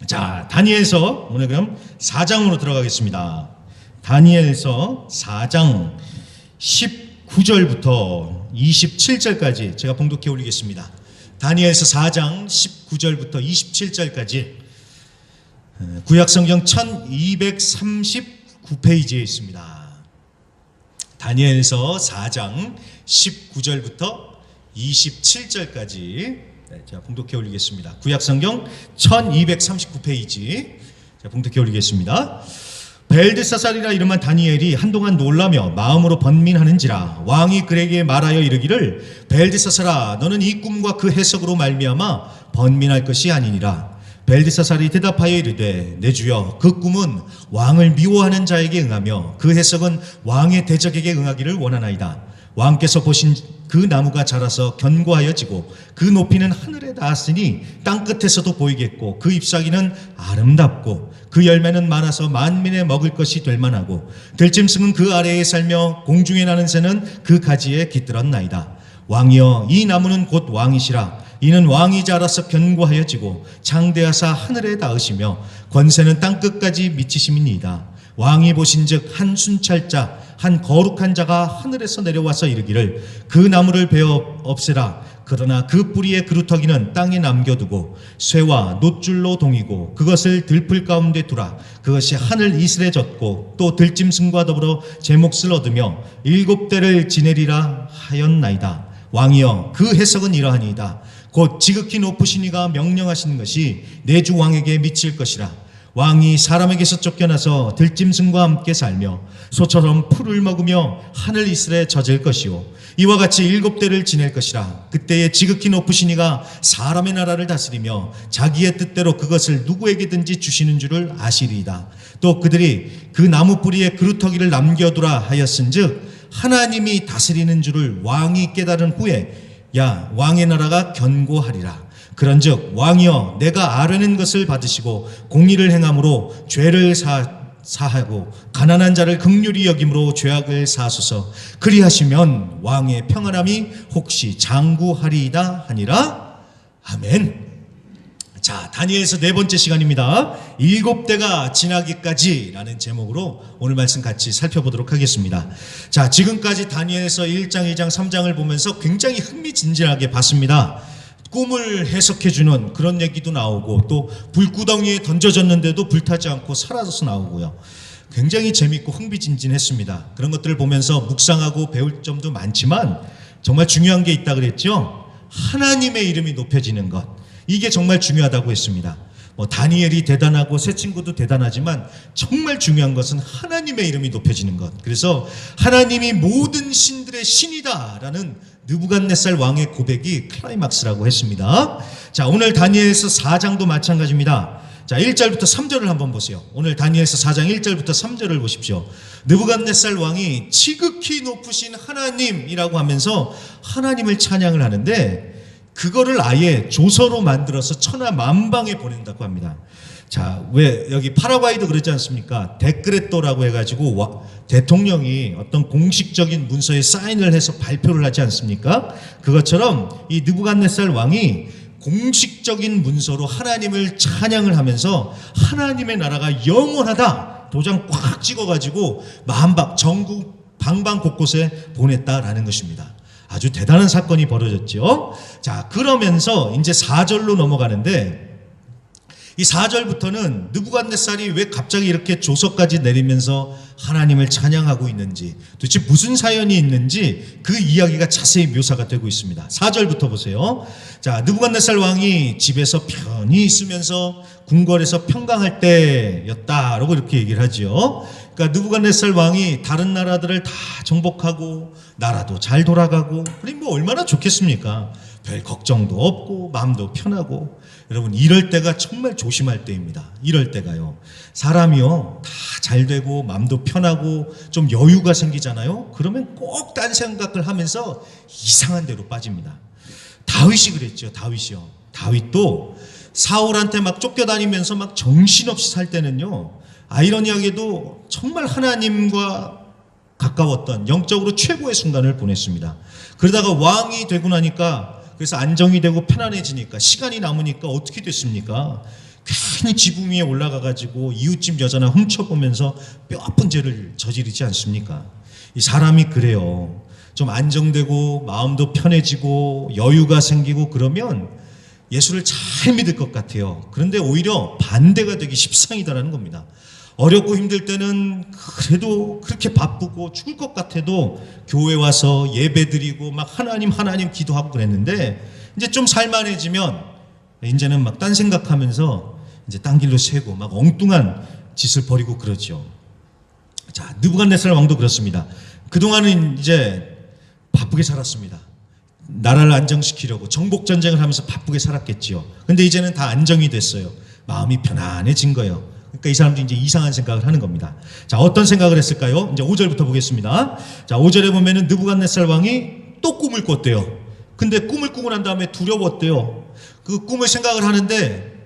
자, 다니엘서 오늘 그럼 4장으로 들어가겠습니다. 다니엘서 4장 19절부터 27절까지 제가 봉독해 올리겠습니다. 다니엘서 4장 19절부터 27절까지 구약성경 1239페이지에 있습니다. 다니엘서 4장 19절부터 27절까지 제가 봉독해 올리겠습니다. 구약성경 1239페이지 제가 봉독해 올리겠습니다. 벨드사살이라 이름한 다니엘이 한동안 놀라며 마음으로 번민하는지라 왕이 그에게 말하여 이르기를 벨드사살아 너는 이 꿈과 그 해석으로 말미암아 번민할 것이 아니니라. 벨드사살이 대답하여 이르되 내 주여 그 꿈은 왕을 미워하는 자에게 응하며 그 해석은 왕의 대적에게 응하기를 원하나이다. 왕께서 보신 그 나무가 자라서 견고하여 지고 그 높이는 하늘에 닿았으니 땅끝에서도 보이겠고 그 잎사귀는 아름답고 그 열매는 많아서 만민에 먹을 것이 될 만하고 들짐승은 그 아래에 살며 공중에 나는 새는 그 가지에 깃들었나이다. 왕이여 이 나무는 곧 왕이시라. 이는 왕이 자라서 견고하여 지고 장대하사 하늘에 닿으시며 권세는 땅끝까지 미치심이니이다. 왕이 보신즉 한 순찰자 한 거룩한 자가 하늘에서 내려와서 이르기를 그 나무를 베어 없애라. 그러나 그 뿌리의 그루터기는 땅에 남겨두고 쇠와 놋줄로 동이고 그것을 들풀 가운데 두라. 그것이 하늘 이슬에 젖고 또 들짐승과 더불어 제 몫을 얻으며 7대를 지내리라 하였나이다. 왕이여 그 해석은 이러하니이다. 곧 지극히 높으신 이가 명령하시는 것이 내 주 왕에게 미칠 것이라. 왕이 사람에게서 쫓겨나서 들짐승과 함께 살며 소처럼 풀을 먹으며 하늘 이슬에 젖을 것이요 이와 같이 7대를 지낼 것이라. 그때에 지극히 높으신 이가 사람의 나라를 다스리며 자기의 뜻대로 그것을 누구에게든지 주시는 줄을 아시리이다. 또 그들이 그 나무 뿌리에 그루터기를 남겨두라 하였은즉 하나님이 다스리는 줄을 왕이 깨달은 후에 야 왕의 나라가 견고하리라. 그런즉 왕이여 내가 아뢰는 것을 받으시고 공의를 행함으로 죄를 사하고 가난한 자를 긍휼히 여김으로 죄악을 사소서. 그리하시면 왕의 평안함이 혹시 장구하리이다 하니라. 아멘. 자, 다니엘서 네 번째 시간입니다. 7대가 지나기까지 라는 제목으로 오늘 말씀 같이 살펴보도록 하겠습니다. 자, 지금까지 다니엘서 1장, 2장, 3장을 보면서 굉장히 흥미진진하게 봤습니다. 꿈을 해석해주는 그런 얘기도 나오고 또 불구덩이에 던져졌는데도 불타지 않고 사라져서 나오고요. 굉장히 재밌고 흥미진진했습니다. 그런 것들을 보면서 묵상하고 배울 점도 많지만 정말 중요한 게 있다 그랬죠. 하나님의 이름이 높여지는 것, 이게 정말 중요하다고 했습니다. 다니엘이 대단하고 새 친구도 대단하지만 정말 중요한 것은 하나님의 이름이 높여지는 것. 그래서 하나님이 모든 신들의 신이다라는 느부갓네살 왕의 고백이 클라이막스라고 했습니다. 자, 오늘 다니엘서 4장도 마찬가지입니다. 자, 1절부터 3절을 한번 보세요. 오늘 다니엘서 4장 1절부터 3절을 보십시오. 느부갓네살 왕이 지극히 높으신 하나님이라고 하면서 하나님을 찬양을 하는데 그거를 아예 조서로 만들어서 천하 만방에 보낸다고 합니다. 자, 왜 여기 파라과이도 그랬지 않습니까? 데크레토라고 해가지고 대통령이 어떤 공식적인 문서에 사인을 해서 발표를 하지 않습니까? 그것처럼 이 느부갓네살 왕이 공식적인 문서로 하나님을 찬양을 하면서 하나님의 나라가 영원하다 도장 꽉 찍어가지고 전국 방방 곳곳에 보냈다라는 것입니다. 아주 대단한 사건이 벌어졌죠. 자, 그러면서 이제 4절로 넘어가는데 이 4절부터는 느부갓네살이 왜 갑자기 이렇게 조서까지 내리면서 하나님을 찬양하고 있는지, 도대체 무슨 사연이 있는지 그 이야기가 자세히 묘사가 되고 있습니다. 4절부터 보세요. 자, 느부갓네살 왕이 집에서 편히 있으면서 궁궐에서 평강할 때였다라고 이렇게 얘기를 하죠. 그러니까 느부갓네살 왕이 다른 나라들을 다 정복하고 나라도 잘 돌아가고 그럼 뭐 얼마나 좋겠습니까? 별 걱정도 없고 마음도 편하고. 여러분, 이럴 때가 정말 조심할 때입니다. 이럴 때가요. 사람이요, 다 잘 되고 마음도 편하고 좀 여유가 생기잖아요. 그러면 꼭 딴 생각을 하면서 이상한 데로 빠집니다. 다윗이 그랬죠. 다윗이요. 다윗도 사울한테 막 쫓겨다니면서 막 정신없이 살 때는요, 아이러니하게도 정말 하나님과 가까웠던 영적으로 최고의 순간을 보냈습니다. 그러다가 왕이 되고 나니까, 그래서 안정이 되고 편안해지니까, 시간이 남으니까 어떻게 됐습니까? 괜히 지붕 위에 올라가가지고 이웃집 여자나 훔쳐보면서 뼈 아픈 죄를 저지르지 않습니까? 이 사람이 그래요. 좀 안정되고 마음도 편해지고 여유가 생기고 그러면 예수를 잘 믿을 것 같아요. 그런데 오히려 반대가 되기 십상이다라는 겁니다. 어렵고 힘들 때는 그래도 그렇게 바쁘고 죽을 것 같아도 교회 와서 예배드리고 막 하나님 기도하고 그랬는데 이제 좀 살만해지면 이제는 막 딴 생각하면서 이제 딴 길로 새고 막 엉뚱한 짓을 벌이고 그러죠. 자, 느부갓네살 왕도 그렇습니다. 그동안은 이제 바쁘게 살았습니다. 나라를 안정시키려고 정복 전쟁을 하면서 바쁘게 살았겠지요. 근데 이제는 다 안정이 됐어요. 마음이 편안해진 거예요. 그러니까 이 사람들이 이제 이상한 생각을 하는 겁니다. 자, 어떤 생각을 했을까요? 이제 5절부터 보겠습니다. 자, 5절에 보면은 느부갓네살 왕이 또 꿈을 꿨대요. 근데 꿈을 꾸고 난 다음에 두려웠대요. 그 꿈을 생각을 하는데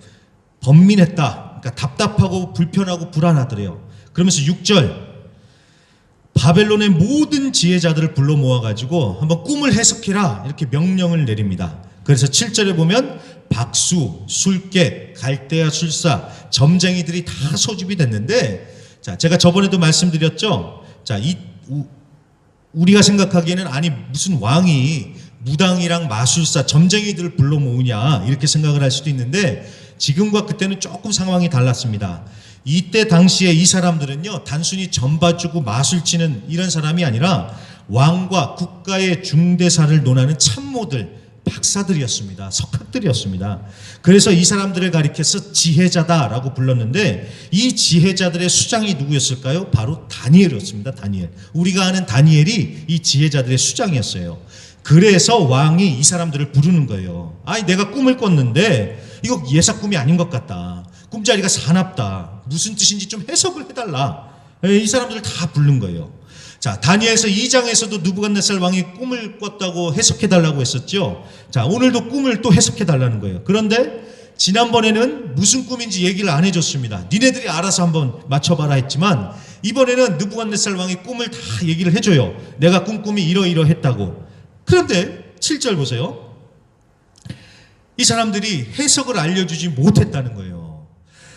번민했다. 그러니까 답답하고 불편하고 불안하더래요. 그러면서 6절 바벨론의 모든 지혜자들을 불러 모아가지고 한번 꿈을 해석해라 이렇게 명령을 내립니다. 그래서 7절에 보면 박수, 술객, 갈대아 술사, 점쟁이들이 다 소집이 됐는데, 자, 제가 저번에도 말씀드렸죠. 자, 우리가 생각하기에는 아니 무슨 왕이 무당이랑 마술사, 점쟁이들을 불러 모으냐 이렇게 생각을 할 수도 있는데 지금과 그때는 조금 상황이 달랐습니다. 이때 당시에 이 사람들은요 단순히 점봐주고 마술 치는 이런 사람이 아니라 왕과 국가의 중대사를 논하는 참모들, 박사들이었습니다. 석학들이었습니다. 그래서 이 사람들을 가리켜서 지혜자다라고 불렀는데 이 지혜자들의 수장이 누구였을까요? 바로 다니엘이었습니다. 다니엘. 우리가 아는 다니엘이 이 지혜자들의 수장이었어요. 그래서 왕이 이 사람들을 부르는 거예요. 아니 내가 꿈을 꿨는데 이거 예사 꿈이 아닌 것 같다. 꿈자리가 사납다. 무슨 뜻인지 좀 해석을 해달라. 이 사람들을 다 부른 거예요. 자, 다니엘서 2장에서도 느부갓네살 왕이 꿈을 꿨다고 해석해달라고 했었죠. 자, 오늘도 꿈을 또 해석해달라는 거예요. 그런데 지난번에는 무슨 꿈인지 얘기를 안 해줬습니다. 니네들이 알아서 한번 맞춰봐라 했지만 이번에는 느부갓네살 왕이 꿈을 다 얘기를 해줘요. 내가 꿈꾸미 이러이러했다고. 그런데 7절 보세요. 이 사람들이 해석을 알려주지 못했다는 거예요.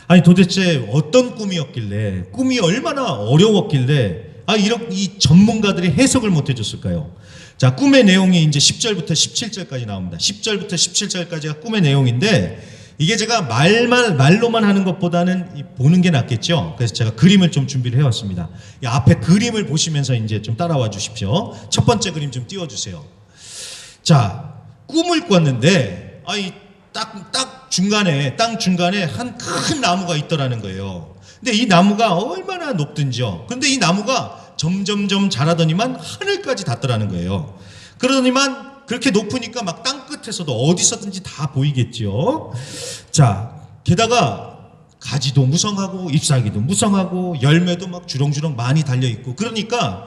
아니 도대체 어떤 꿈이었길래, 꿈이 얼마나 어려웠길래 이런 이 전문가들이 해석을 못 해줬을까요? 자, 꿈의 내용이 이제 10절부터 17절까지 나옵니다. 10절부터 17절까지가 꿈의 내용인데 이게 제가 말로만 하는 것보다는 보는 게 낫겠죠. 그래서 제가 그림을 좀 준비를 해왔습니다. 이 앞에 그림을 보시면서 이제 좀 따라와 주십시오. 첫 번째 그림 좀 띄워주세요. 자, 꿈을 꿨는데 땅 중간에 한 큰 나무가 있더라는 거예요. 근데 이 나무가 얼마나 높든지요. 그런데 이 나무가 점점점 자라더니만 하늘까지 닿더라는 거예요. 그러더니만 그렇게 높으니까 막 땅 끝에서도 어디서든지 다 보이겠죠. 자, 게다가 가지도 무성하고 잎사귀도 무성하고 열매도 막 주렁주렁 많이 달려있고 그러니까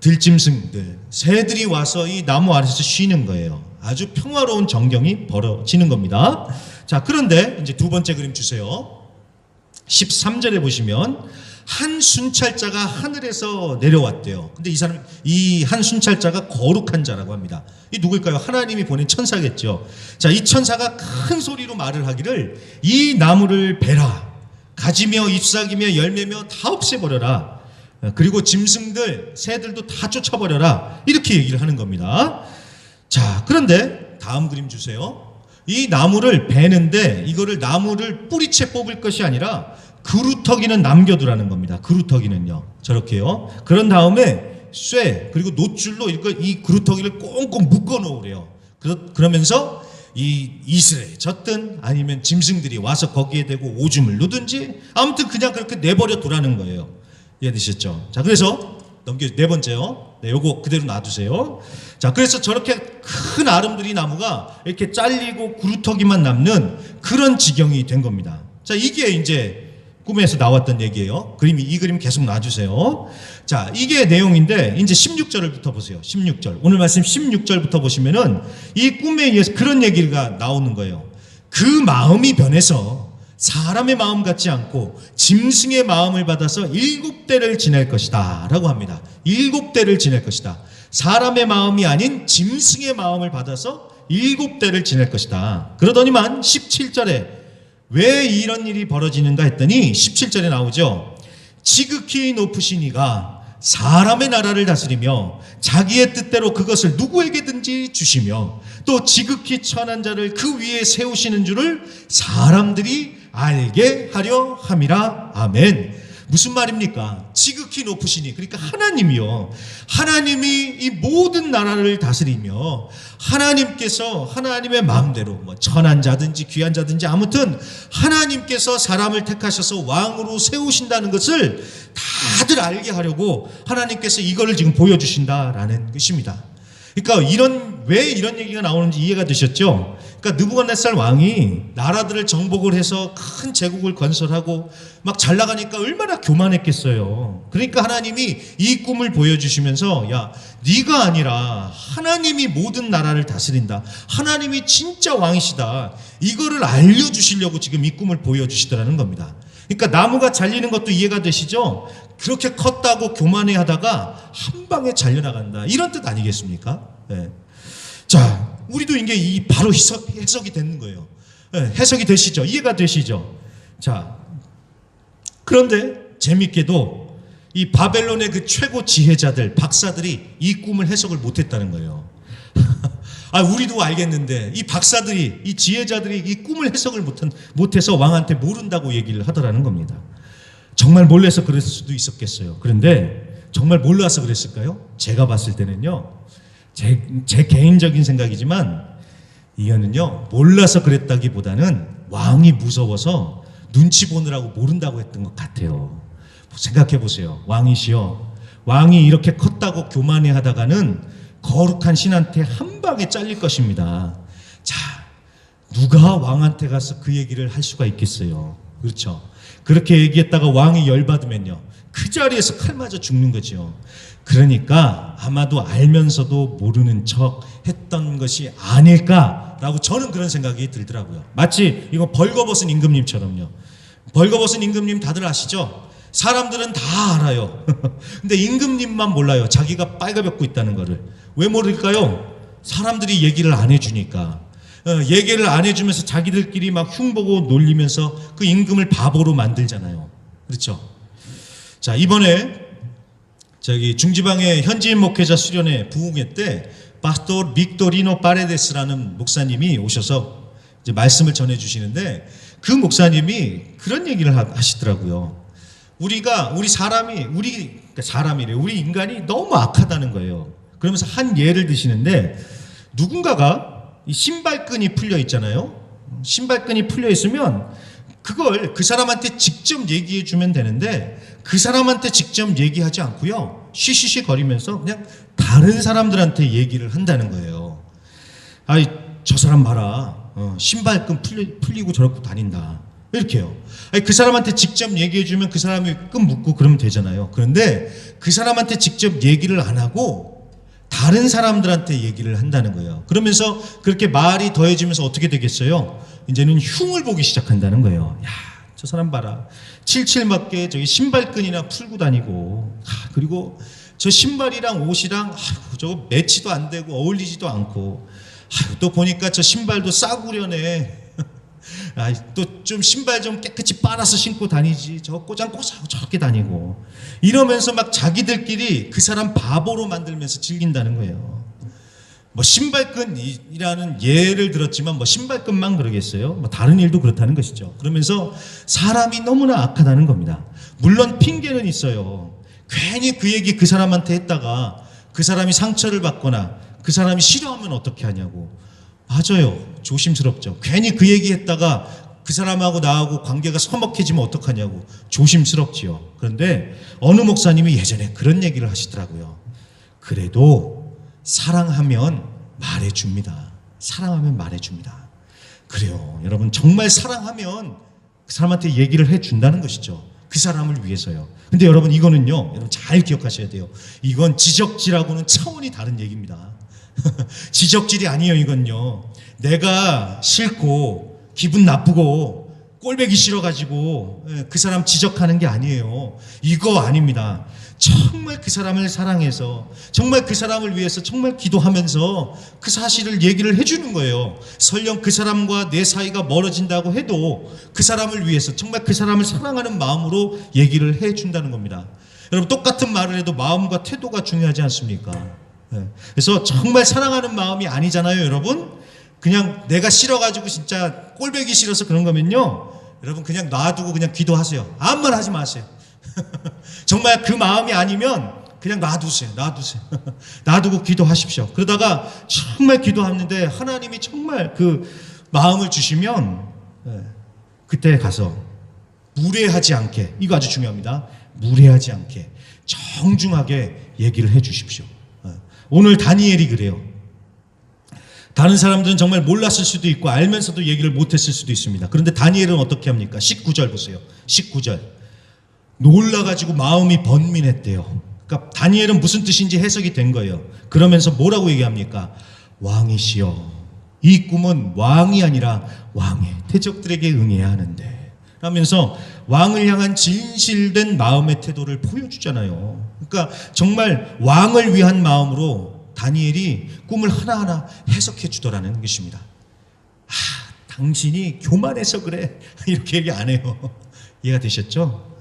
들짐승들, 새들이 와서 이 나무 아래서 쉬는 거예요. 아주 평화로운 정경이 벌어지는 겁니다. 자, 그런데 이제 두 번째 그림 주세요. 13절에 보시면 한 순찰자가 하늘에서 내려왔대요. 근데 이 한 순찰자가 거룩한 자라고 합니다. 이 누구일까요? 하나님이 보낸 천사겠죠. 자, 이 천사가 큰 소리로 말을 하기를 이 나무를 베라. 가지며 잎사귀며 열매며 다 없애버려라. 그리고 짐승들, 새들도 다 쫓아버려라. 이렇게 얘기를 하는 겁니다. 자, 그런데 다음 그림 주세요. 이 나무를 베는데 이거를 나무를 뿌리채 뽑을 것이 아니라 그루터기는 남겨두라는 겁니다. 그루터기는요. 저렇게요. 그런 다음에 쇠 그리고 노줄로 이 그루터기를 꽁꽁 묶어 놓으래요. 그러면서 이 이슬에 젖든 아니면 짐승들이 와서 거기에 대고 오줌을 누든지 아무튼 그냥 그렇게 내버려 두라는 거예요. 이해되셨죠? 자, 그래서 네 번째요. 네, 요거 그대로 놔두세요. 자, 그래서 저렇게 큰 아름드리 나무가 이렇게 잘리고 구루터기만 남는 그런 지경이 된 겁니다. 자, 이게 이제 꿈에서 나왔던 얘기예요. 이 그림 계속 놔주세요. 자, 이게 내용인데 이제 16절부터 보세요. 16절. 오늘 말씀 16절부터 보시면은 이 꿈에 의해서 그런 얘기가 나오는 거예요. 그 마음이 변해서 사람의 마음 같지 않고 짐승의 마음을 받아서 7대를 지낼 것이다 라고 합니다. 7대를 지낼 것이다. 사람의 마음이 아닌 짐승의 마음을 받아서 7대를 지낼 것이다. 그러더니만 17절에 왜 이런 일이 벌어지는가 했더니 17절에 나오죠. 지극히 높으신 이가 사람의 나라를 다스리며 자기의 뜻대로 그것을 누구에게든지 주시며 또 지극히 천한 자를 그 위에 세우시는 줄을 사람들이 알게 하려 함이라. 아멘. 무슨 말입니까? 지극히 높으시니, 그러니까 하나님이요, 하나님이 이 모든 나라를 다스리며 하나님께서 하나님의 마음대로 뭐 천한 자든지 귀한 자든지 아무튼 하나님께서 사람을 택하셔서 왕으로 세우신다는 것을 다들 알게 하려고 하나님께서 이거를 지금 보여주신다라는 것입니다. 그러니까 왜 이런 얘기가 나오는지 이해가 되셨죠? 그러니까 느부갓네살 왕이 나라들을 정복을 해서 큰 제국을 건설하고 막 잘 나가니까 얼마나 교만했겠어요. 그러니까 하나님이 이 꿈을 보여주시면서, 야, 네가 아니라 하나님이 모든 나라를 다스린다, 하나님이 진짜 왕이시다, 이거를 알려주시려고 지금 이 꿈을 보여주시더라는 겁니다. 그러니까 나무가 잘리는 것도 이해가 되시죠? 그렇게 컸다고 교만해 하다가 한 방에 잘려나간다, 이런 뜻 아니겠습니까? 네. 자, 우리도 이게 바로 해석이 되는 거예요. 네, 해석이 되시죠? 이해가 되시죠? 자, 그런데 재밌게도 이 바벨론의 그 최고 지혜자들, 박사들이 이 꿈을 해석을 못했다는 거예요. 우리도 알겠는데 이 박사들이, 이 지혜자들이 이 꿈을 해석을 못해서 왕한테 모른다고 얘기를 하더라는 겁니다. 정말 몰라서 그랬을 수도 있었겠어요. 그런데 정말 몰라서 그랬을까요? 제가 봤을 때는요, 제 개인적인 생각이지만 이거는요, 몰라서 그랬다기보다는 왕이 무서워서 눈치 보느라고 모른다고 했던 것 같아요. 생각해 보세요. 왕이시여, 왕이 이렇게 컸다고 교만해 하다가는 거룩한 신한테 한 방에 잘릴 것입니다. 자, 누가 왕한테 가서 그 얘기를 할 수가 있겠어요? 그렇죠? 그렇게 얘기했다가 왕이 열받으면요, 그 자리에서 칼 맞아 죽는 거죠. 그러니까 아마도 알면서도 모르는 척 했던 것이 아닐까라고 저는 그런 생각이 들더라고요. 마치 이거 벌거벗은 임금님처럼요. 벌거벗은 임금님 다들 아시죠? 사람들은 다 알아요. 근데 임금님만 몰라요. 자기가 빨가벗고 있다는 거를. 왜 모를까요? 사람들이 얘기를 안 해주니까. 얘기를 안 해주면서 자기들끼리 막 흉보고 놀리면서 그 임금을 바보로 만들잖아요. 그렇죠? 자, 이번에 중지방의 현지인 목회자 수련회 부흥회 때 파스토 빅토리노 파레데스라는 목사님이 오셔서 이제 말씀을 전해 주시는데, 그 목사님이 그런 얘기를 하시더라고요. 우리 인간이 너무 악하다는 거예요. 그러면서 한 예를 드시는데, 누군가가 이 신발끈이 풀려 있잖아요. 신발끈이 풀려 있으면 그걸 그 사람한테 직접 얘기해 주면 되는데, 그 사람한테 직접 얘기하지 않고요, 쉬쉬쉬 거리면서 그냥 다른 사람들한테 얘기를 한다는 거예요. 저 사람 봐라, 신발끈 풀리고 저러고 다닌다, 이렇게요. 그 사람한테 직접 얘기해 주면 그 사람이 끈 묶고 그러면 되잖아요. 그런데 그 사람한테 직접 얘기를 안 하고 다른 사람들한테 얘기를 한다는 거예요. 그러면서 그렇게 말이 더해지면서 어떻게 되겠어요? 이제는 흉을 보기 시작한다는 거예요. 야, 저 사람 봐라, 칠칠맞게 저기 신발끈이나 풀고 다니고, 그리고 저 신발이랑 옷이랑 저거 매치도 안 되고 어울리지도 않고, 또 보니까 저 신발도 싸구려네. 또 좀 신발 좀 깨끗이 빨아서 신고 다니지, 저 꼬장꼬장하고 저렇게 다니고, 이러면서 막 자기들끼리 그 사람 바보로 만들면서 즐긴다는 거예요. 뭐 신발끈이라는 예를 들었지만 뭐 신발끈만 그러겠어요? 뭐 다른 일도 그렇다는 것이죠. 그러면서 사람이 너무나 악하다는 겁니다. 물론 핑계는 있어요. 괜히 그 얘기 그 사람한테 했다가 그 사람이 상처를 받거나 그 사람이 싫어하면 어떻게 하냐고. 맞아요, 조심스럽죠. 괜히 그 얘기 했다가 그 사람하고 나하고 관계가 서먹해지면 어떡하냐고 조심스럽지요. 그런데 어느 목사님이 예전에 그런 얘기를 하시더라고요. 그래도 사랑하면 말해줍니다. 사랑하면 말해줍니다. 그래요, 여러분, 정말 사랑하면 그 사람한테 얘기를 해준다는 것이죠. 그 사람을 위해서요. 근데 여러분, 이거는요, 여러분 잘 기억하셔야 돼요. 이건 지적질하고는 차원이 다른 얘기입니다. 지적질이 아니에요. 이건요, 내가 싫고 기분 나쁘고 꼴보기 싫어가지고 그 사람 지적하는 게 아니에요. 이거 아닙니다. 정말 그 사람을 사랑해서 정말 그 사람을 위해서 정말 기도하면서 그 사실을 얘기를 해주는 거예요. 설령 그 사람과 내 사이가 멀어진다고 해도 그 사람을 위해서 정말 그 사람을 사랑하는 마음으로 얘기를 해준다는 겁니다. 여러분, 똑같은 말을 해도 마음과 태도가 중요하지 않습니까? 그래서 정말 사랑하는 마음이 아니잖아요, 여러분. 그냥 내가 싫어가지고 진짜 꼴보기 싫어서 그런 거면요, 여러분 그냥 놔두고 그냥 기도하세요. 아무 말 하지 마세요. 정말 그 마음이 아니면 그냥 놔두세요. 놔두고 기도하십시오. 그러다가 정말 기도하는데 하나님이 정말 그 마음을 주시면 그때 가서 무례하지 않게, 이거 아주 중요합니다. 무례하지 않게 정중하게 얘기를 해 주십시오. 오늘 다니엘이 그래요. 다른 사람들은 정말 몰랐을 수도 있고 알면서도 얘기를 못했을 수도 있습니다. 그런데 다니엘은 어떻게 합니까? 19절 보세요. 19절. 놀라가지고 마음이 번민했대요. 그러니까 다니엘은 무슨 뜻인지 해석이 된 거예요. 그러면서 뭐라고 얘기합니까? 왕이시여, 이 꿈은 왕이 아니라 왕의 대적들에게 응해야 하는데, 하면서 왕을 향한 진실된 마음의 태도를 보여주잖아요. 그러니까 정말 왕을 위한 마음으로 다니엘이 꿈을 하나하나 해석해 주더라는 것입니다. 당신이 교만해서 그래, 이렇게 얘기 안 해요. 이해가 되셨죠?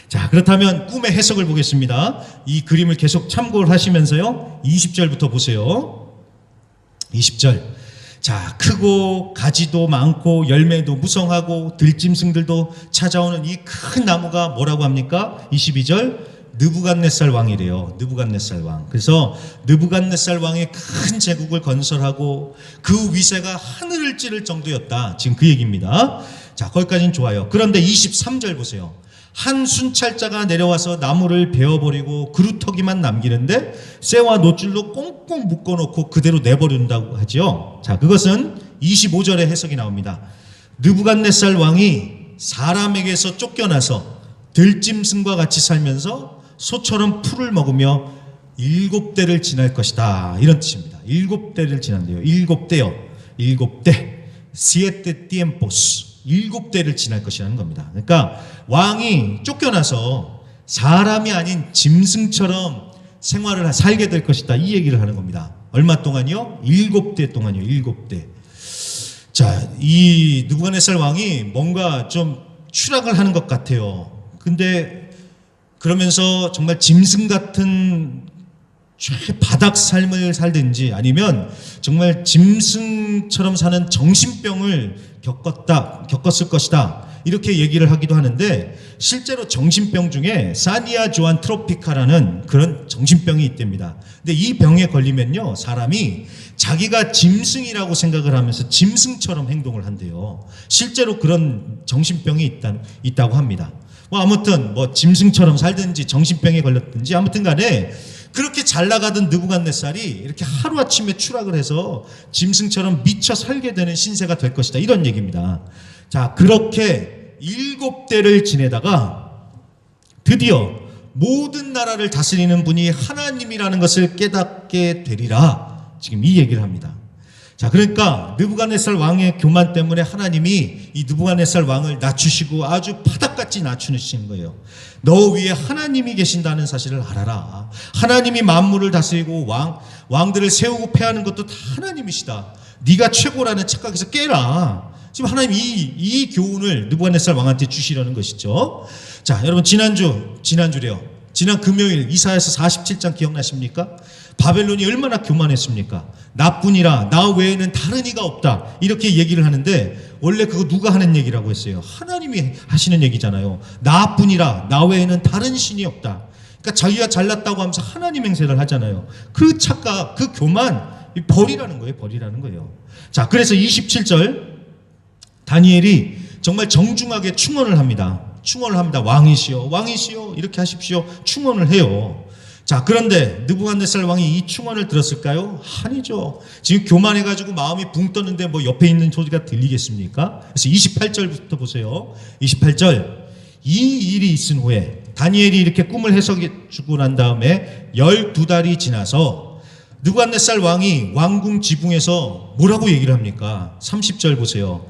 자, 그렇다면 꿈의 해석을 보겠습니다. 이 그림을 계속 참고를 하시면서요, 20절부터 보세요. 20절. 자, 크고 가지도 많고 열매도 무성하고 들짐승들도 찾아오는 이 큰 나무가 뭐라고 합니까? 22절. 느부갓네살 왕이래요. 느부갓네살 왕. 그래서 느부갓네살 왕의 큰 제국을 건설하고 그 위세가 하늘을 찌를 정도였다. 지금 그 얘기입니다. 자, 거기까지는 좋아요. 그런데 23절 보세요. 한 순찰자가 내려와서 나무를 베어버리고 그루터기만 남기는데 쇠와 노줄로 꽁꽁 묶어놓고 그대로 내버린다고 하죠. 자, 그것은 25절의 해석이 나옵니다. 느부갓네살 왕이 사람에게서 쫓겨나서 들짐승과 같이 살면서 소처럼 풀을 먹으며 7대를 지날 것이다, 이런 뜻입니다. 7대를 지난대요. 7대요. 7대. siete tiempos. 7대를 지날 것이라는 겁니다. 그러니까 왕이 쫓겨나서 사람이 아닌 짐승처럼 생활을 살게 될 것이다, 이 얘기를 하는 겁니다. 얼마 동안이요? 7대 동안이요. 7대. 자, 이 느부갓네살 왕이 뭔가 좀 추락을 하는 것 같아요. 근데 그러면서 정말 짐승 같은 바닥 삶을 살든지 아니면 정말 짐승처럼 사는 정신병을 겪었을 것이다, 이렇게 얘기를 하기도 하는데, 실제로 정신병 중에 사니아 조안 트로피카라는 그런 정신병이 있답니다. 근데 이 병에 걸리면요, 사람이 자기가 짐승이라고 생각을 하면서 짐승처럼 행동을 한대요. 실제로 그런 정신병이 있다고 합니다. 아무튼 짐승처럼 살든지 정신병에 걸렸든지 아무튼 간에 그렇게 잘 나가던 느부갓네살이 이렇게 하루아침에 추락을 해서 짐승처럼 미쳐 살게 되는 신세가 될 것이다, 이런 얘기입니다. 자, 그렇게 7대를 지내다가 드디어 모든 나라를 다스리는 분이 하나님이라는 것을 깨닫게 되리라, 지금 이 얘기를 합니다. 자, 그러니까 느부갓네살 왕의 교만 때문에 하나님이 이 느부갓네살 왕을 낮추시고 아주 바닥같이 낮추시는 거예요. 너 위에 하나님이 계신다는 사실을 알아라. 하나님이 만물을 다스리고 왕들을 세우고 패하는 것도 다 하나님이시다. 네가 최고라는 착각에서 깨라. 지금 하나님이 이 교훈을 느부갓네살 왕한테 주시려는 것이죠. 자, 여러분, 지난주래요. 지난 금요일 이사야서 47장 기억나십니까? 바벨론이 얼마나 교만했습니까? 나뿐이라 나 외에는 다른 이가 없다, 이렇게 얘기를 하는데, 원래 그거 누가 하는 얘기라고 했어요? 하나님이 하시는 얘기잖아요. 나뿐이라 나 외에는 다른 신이 없다. 그러니까 자기가 잘났다고 하면서 하나님 행세를 하잖아요. 그 착각, 그 교만 버리라는 거예요. 자, 그래서 27절 다니엘이 정말 정중하게 충언을 합니다. 왕이시여 이렇게 하십시오. 충언을 해요. 자, 그런데 느부갓네살 왕이 이 충언을 들었을까요? 아니죠. 지금 교만해가지고 마음이 붕 떴는데 옆에 있는 소리가 들리겠습니까? 그래서 28절부터 보세요. 28절. 이 일이 있은 후에 다니엘이 이렇게 꿈을 해석해 주고 난 다음에 12달이 지나서 느부갓네살 왕이 왕궁 지붕에서 뭐라고 얘기를 합니까? 30절 보세요.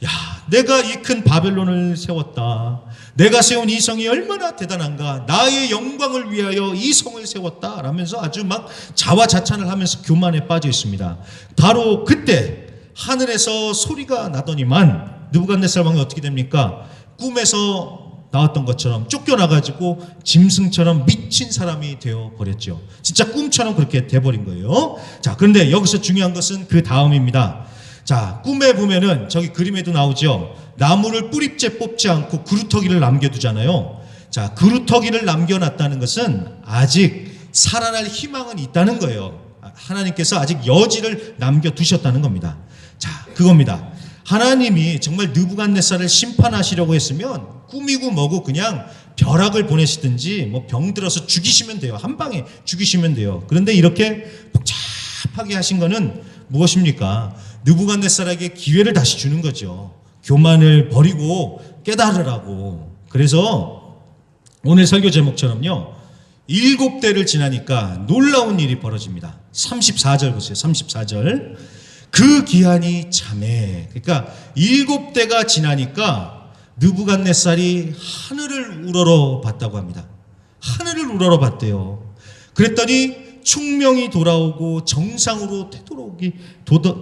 야, 내가 이 큰 바벨론을 세웠다. 내가 세운 이 성이 얼마나 대단한가. 나의 영광을 위하여 이 성을 세웠다 라면서 아주 막 자화자찬을 하면서 교만에 빠져 있습니다. 바로 그때 하늘에서 소리가 나더니만 느부갓네살 왕이 어떻게 됩니까? 꿈에서 나왔던 것처럼 쫓겨나가지고 짐승처럼 미친 사람이 되어버렸죠. 진짜 꿈처럼 그렇게 돼버린 거예요. 자, 그런데 여기서 중요한 것은 그 다음입니다. 자, 꿈에 보면은 저기 그림에도 나오죠. 나무를 뿌리째 뽑지 않고 그루터기를 남겨두잖아요. 자, 그루터기를 남겨놨다는 것은 아직 살아날 희망은 있다는 거예요. 하나님께서 아직 여지를 남겨두셨다는 겁니다. 자, 그겁니다. 하나님이 정말 느부갓네살을 심판하시려고 했으면 꿈이고 뭐고 그냥 벼락을 보내시든지 뭐 병들어서 죽이시면 돼요. 한 방에 죽이시면 돼요. 그런데 이렇게 복잡하게 하신 거는 무엇입니까? 느부갓네살에게 기회를 다시 주는 거죠. 교만을 버리고 깨달으라고. 그래서 오늘 설교 제목처럼요, 7대를 지나니까 놀라운 일이 벌어집니다. 34절 보세요. 34절. 그 기한이 참에. 그러니까 7대가 지나니까 느부갓네살이 하늘을 우러러 봤다고 합니다. 하늘을 우러러 봤대요. 그랬더니 충명이 돌아오고 정상으로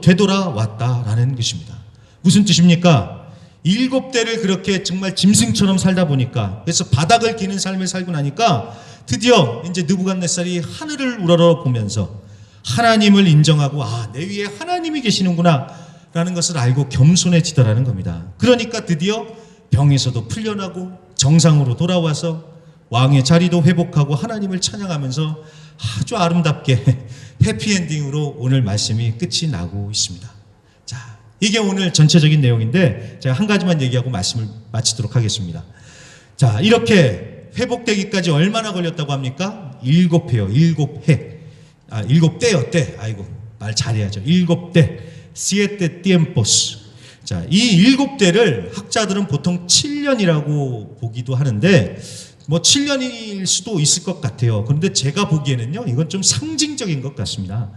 되돌아왔다라는 것입니다. 무슨 뜻입니까? 7대를 그렇게 정말 짐승처럼 살다 보니까, 그래서 바닥을 기는 삶을 살고 나니까 드디어 이제 느부갓네살이 하늘을 우러러 보면서 하나님을 인정하고, 아, 내 위에 하나님이 계시는구나 라는 것을 알고 겸손해지더라는 겁니다. 그러니까 드디어 병에서도 풀려나고 정상으로 돌아와서 왕의 자리도 회복하고 하나님을 찬양하면서 아주 아름답게 해피엔딩으로 오늘 말씀이 끝이 나고 있습니다. 자, 이게 오늘 전체적인 내용인데 제가 한 가지만 얘기하고 말씀을 마치도록 하겠습니다. 자, 이렇게 회복되기까지 얼마나 걸렸다고 합니까? 7회요. 7해. 7대요, 때. 아이고, 말 잘해야죠. 7대. siete tiempos. 자, 이 7대를 학자들은 보통 7년이라고 보기도 하는데, 뭐 7년일 수도 있을 것 같아요. 그런데 제가 보기에는요, 이건 좀 상징적인 것 같습니다.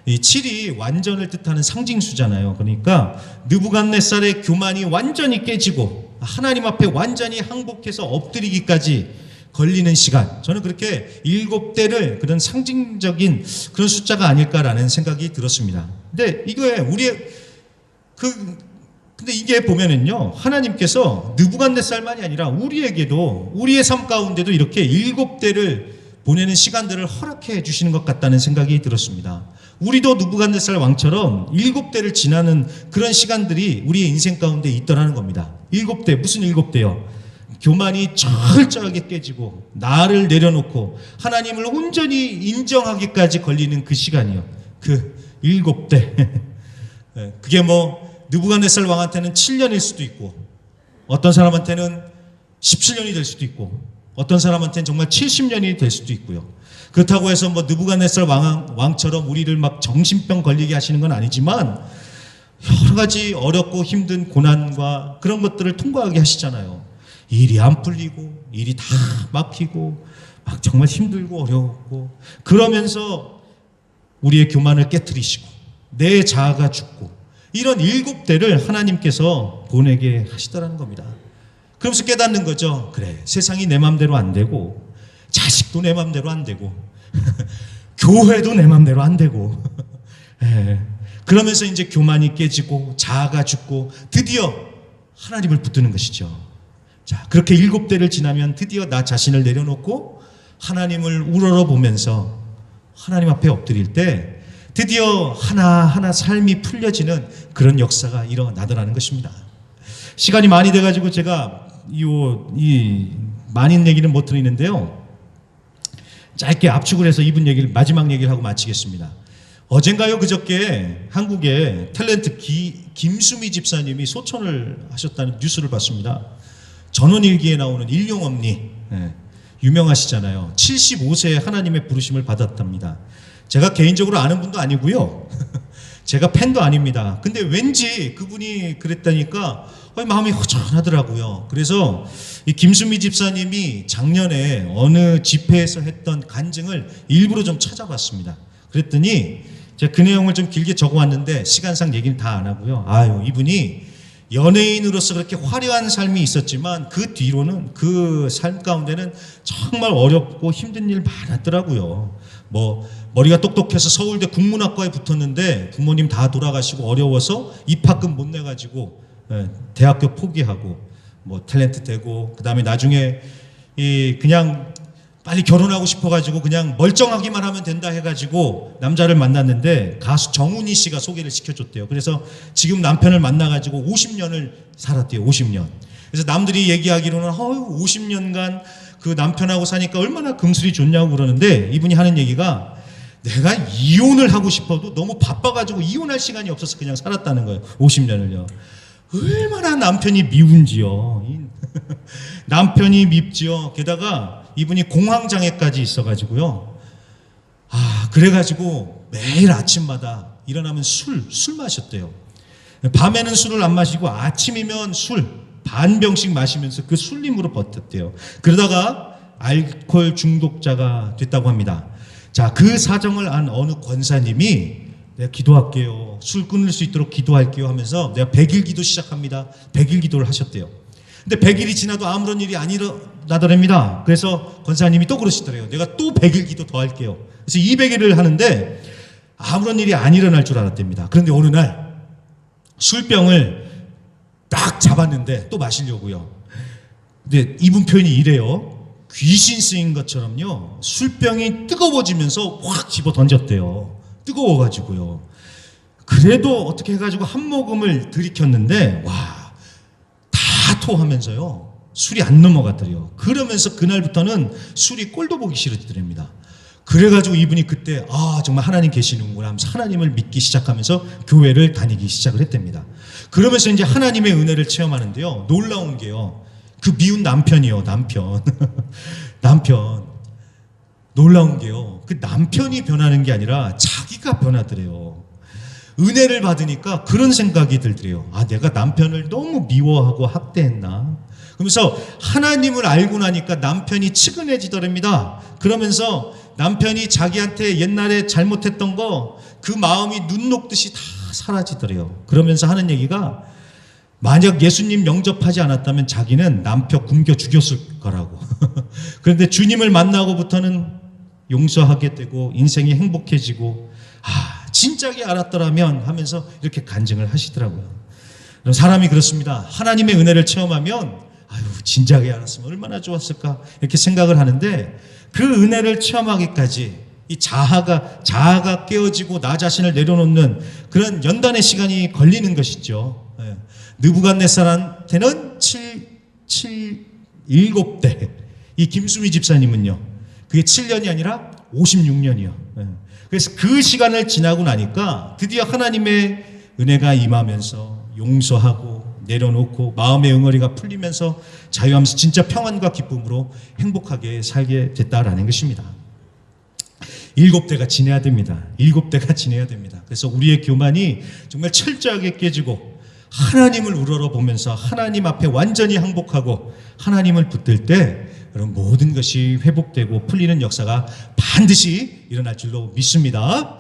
이 7이 완전을 뜻하는 상징수잖아요. 그러니까 느부갓네살의 교만이 완전히 깨지고 하나님 앞에 완전히 항복해서 엎드리기까지 걸리는 시간, 저는 그렇게 7대를 그런 상징적인 그런 숫자가 아닐까라는 생각이 들었습니다. 근데 이거에 근데 이게 보면은요, 하나님께서 느부갓네살만이 아니라 우리에게도, 우리의 삶 가운데도 이렇게 7대를 보내는 시간들을 허락해 주시는 것 같다는 생각이 들었습니다. 우리도 느부갓네살 왕처럼 7대를 지나는 그런 시간들이 우리의 인생 가운데 있더라는 겁니다. 7대, 무슨 7대요? 교만이 철저하게 깨지고 나를 내려놓고 하나님을 온전히 인정하기까지 걸리는 그 시간이요. 그 7대. 그게 뭐 느부갓네살 왕한테는 7년일 수도 있고, 어떤 사람한테는 17년이 될 수도 있고, 어떤 사람한테는 정말 70년이 될 수도 있고요. 그렇다고 해서 뭐 느부갓네살 왕처럼 우리를 막 정신병 걸리게 하시는 건 아니지만, 여러 가지 어렵고 힘든 고난과 그런 것들을 통과하게 하시잖아요. 일이 안 풀리고, 일이 다 막히고, 막 정말 힘들고 어려웠고, 그러면서 우리의 교만을 깨트리시고, 내 자아가 죽고, 이런 7대를 하나님께서 보내게 하시더라는 겁니다. 그러면서 깨닫는 거죠. 그래, 세상이 내 맘대로 안 되고, 자식도 내 맘대로 안 되고, 교회도 내 맘대로 안 되고, 그러면서 이제 교만이 깨지고 자아가 죽고 드디어 하나님을 붙드는 것이죠. 자, 그렇게 7대를 지나면 드디어 나 자신을 내려놓고 하나님을 우러러보면서 하나님 앞에 엎드릴 때 드디어 하나하나 삶이 풀려지는 그런 역사가 일어나더라는 것입니다. 시간이 많이 돼가지고 제가 이 많은 얘기는 못 드리는데요, 짧게 압축을 해서 이분 얘기를, 마지막 얘기를 하고 마치겠습니다. 어젠가요, 그저께 한국의 탤런트 김수미 집사님이 소천을 하셨다는 뉴스를 봤습니다. 전원일기에 나오는 일용엄니, 유명하시잖아요. 75세에 하나님의 부르심을 받았답니다. 제가 개인적으로 아는 분도 아니고요, 제가 팬도 아닙니다. 근데 왠지 그분이 그랬다니까 마음이 허전하더라고요. 그래서 이 김수미 집사님이 작년에 어느 집회에서 했던 간증을 일부러 좀 찾아봤습니다. 그랬더니 제가 그 내용을 좀 길게 적어왔는데 시간상 얘기는 다 안 하고요. 이분이 연예인으로서 그렇게 화려한 삶이 있었지만 그 뒤로는 그 삶 가운데는 정말 어렵고 힘든 일 많았더라고요. 뭐 머리가 똑똑해서 서울대 국문학과에 붙었는데 부모님 다 돌아가시고 어려워서 입학금 못 내가지고 대학교 포기하고 뭐 탤런트 되고, 그 다음에 나중에 그냥 빨리 결혼하고 싶어가지고 그냥 멀쩡하기만 하면 된다 해가지고 남자를 만났는데 가수 정훈이 씨가 소개를 시켜줬대요. 그래서 지금 남편을 만나가지고 50년을 살았대요. 50년. 그래서 남들이 얘기하기로는 50년간 그 남편하고 사니까 얼마나 금슬이 좋냐고 그러는데, 이분이 하는 얘기가 내가 이혼을 하고 싶어도 너무 바빠가지고 이혼할 시간이 없어서 그냥 살았다는 거예요. 50년을요. 얼마나 남편이 미운지요. 남편이 밉지요. 게다가 이분이 공황장애까지 있어가지고요. 그래가지고 매일 아침마다 일어나면 술 마셨대요. 밤에는 술을 안 마시고 아침이면 술 반 병씩 마시면서 그 술림으로 버텼대요. 그러다가 알코올 중독자가 됐다고 합니다. 자, 그 사정을 안 어느 권사님이 내가 기도할게요. 술 끊을 수 있도록 기도할게요 하면서 내가 100일 기도 시작합니다. 100일 기도를 하셨대요. 근데 100일이 지나도 아무런 일이 안 일어나더랍니다. 그래서 권사님이 또 그러시더래요. 내가 또 100일 기도 더 할게요. 그래서 200일을 하는데 아무런 일이 안 일어날 줄 알았답니다. 그런데 어느 날 술병을 딱 잡았는데 또 마시려고요. 근데 이분 표현이 이래요. 귀신 쓰인 것처럼요. 술병이 뜨거워지면서 확 집어 던졌대요. 뜨거워가지고요. 그래도 어떻게 해가지고 한 모금을 들이켰는데 다 토하면서요. 술이 안 넘어갔더래요. 그러면서 그날부터는 술이 꼴도 보기 싫어지더랍니다. 그래가지고 이분이 그때 정말 하나님 계시는구나 하면서 하나님을 믿기 시작하면서 교회를 다니기 시작을 했답니다. 그러면서 이제 하나님의 은혜를 체험하는데요. 놀라운 게요. 그 미운 남편이요. 남편. 놀라운 게요. 그 남편이 변하는 게 아니라 자기가 변하더래요. 은혜를 받으니까 그런 생각이 들더래요. 내가 남편을 너무 미워하고 학대했나? 그러면서 하나님을 알고 나니까 남편이 측은해지더랍니다. 그러면서 남편이 자기한테 옛날에 잘못했던 거 그 마음이 눈 녹듯이 다 사라지더래요. 그러면서 하는 얘기가 만약 예수님 영접하지 않았다면 자기는 남편 굶겨 죽였을 거라고. 그런데 주님을 만나고부터는 용서하게 되고 인생이 행복해지고 진작에 알았더라면 하면서 이렇게 간증을 하시더라고요. 사람이 그렇습니다. 하나님의 은혜를 체험하면 진작에 알았으면 얼마나 좋았을까 이렇게 생각을 하는데, 그 은혜를 체험하기까지 이 자아가 깨어지고 나 자신을 내려놓는 그런 연단의 시간이 걸리는 것이죠. 느부갓네살한테는 7대, 이 김수미 집사님은요, 그게 7년이 아니라 56년이요. 그래서 그 시간을 지나고 나니까 드디어 하나님의 은혜가 임하면서 용서하고 내려놓고 마음의 응어리가 풀리면서 자유하면서 진짜 평안과 기쁨으로 행복하게 살게 됐다라는 것입니다. 7대가 지내야 됩니다. 7대가 지내야 됩니다. 그래서 우리의 교만이 정말 철저하게 깨지고 하나님을 우러러보면서 하나님 앞에 완전히 항복하고 하나님을 붙들 때 그런 모든 것이 회복되고 풀리는 역사가 반드시 일어날 줄로 믿습니다.